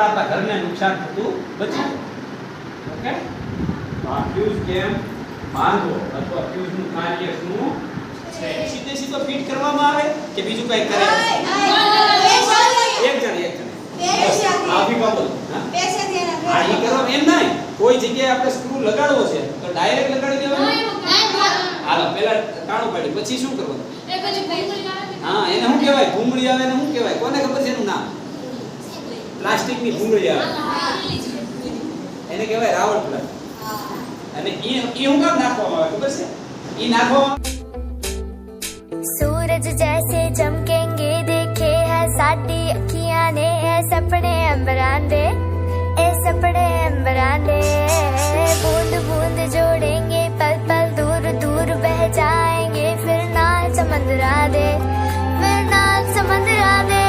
આપણા ઘરને નુકસાન થતું બચી જાય. ઓકે, તો આ ફ્યુઝ કેમ બાંધવો અથવા ફ્યુઝનું કાર્ય શું છે? સીધો ફિટ કરવામાં આવે કે બીજું કંઈ કરે? એક જણ માફી બાબત હા એ કરવા એમ નહીં. કોઈ જગ્યાએ આપણે સ્ક્રૂ લગાડવો છે તો ડાયરેક્ટ લગાડી દેવાનું. હાલો પહેલા ટાણું પાડી પછી શું કરવાનું? હા એને શું કહેવાય? ભૂંગળી આવે ને શું કહેવાય? કોને ખબર છે એનું નામ? પ્લાસ્ટિકની ભૂંગળી આવે એને કહેવાય રાવણ પ્લાસ્ટિક. અને એ હું કામ નાખવામાં આવે ખબર છે? એ નાખવામાં सूरज जैसे चमकेंगे देखे है साडी अखियां ने है सपने अंबरांदे ए सपने अंबरांदे बूंद बूंद जोड़ेंगे पल पल दूर दूर बह जाएंगे फिर ना समंदरा दे फिर ना समंदरा दे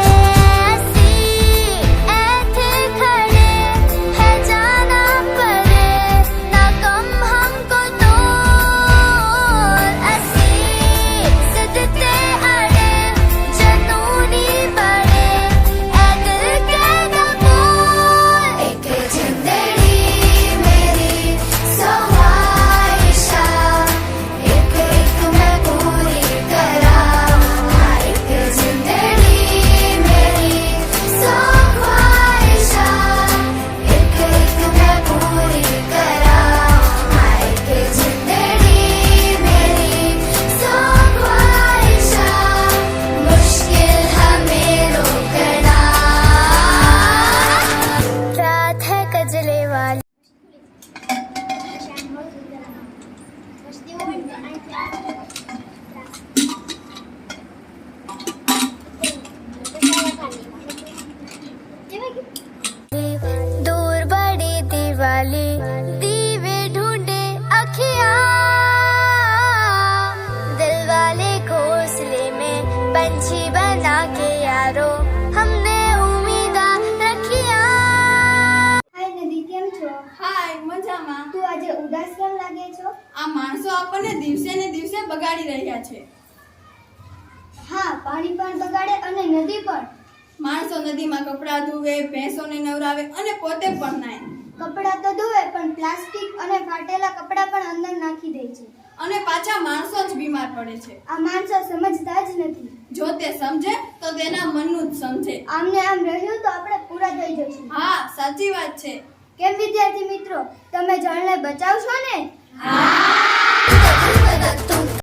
दूर बड़ी दिवाली दीवे ढूंढे अखियां दिल वाले घोंसले में पंछी बना के यारो हमने उम्मीदा रखिया. હાય નદી, કેમ છો? હાય, મજામાં. તું આજે ઉદાસ કેમ લાગે છો? આ માણસો આપણને દિવસે ને દિવસે બગાડી રહ્યા છે. હા, પાણી પણ બગાડે અને નદી પણ. માણસો નદીમાં કપડાં ધોવે, ભેંસોને નવરાવે અને પોતે પણ નાય. કપડાં તો ધોવે પણ પ્લાસ્ટિક અને ફાટેલા કપડાં પણ અંદર નાખી દે છે. અને પાછા માણસો જ બીમાર પડે છે. આ માણસો સમજતા જ નથી. જો તે સમજે તો તેના મનનું જ સમજે. આમને આમ રહ્યું તો આપણે પૂરા થઈ જશું. હા, સાચી વાત છે. કેમ વિદ્યાર્થી મિત્રો, તમે જળને બચાવશો ને? હા.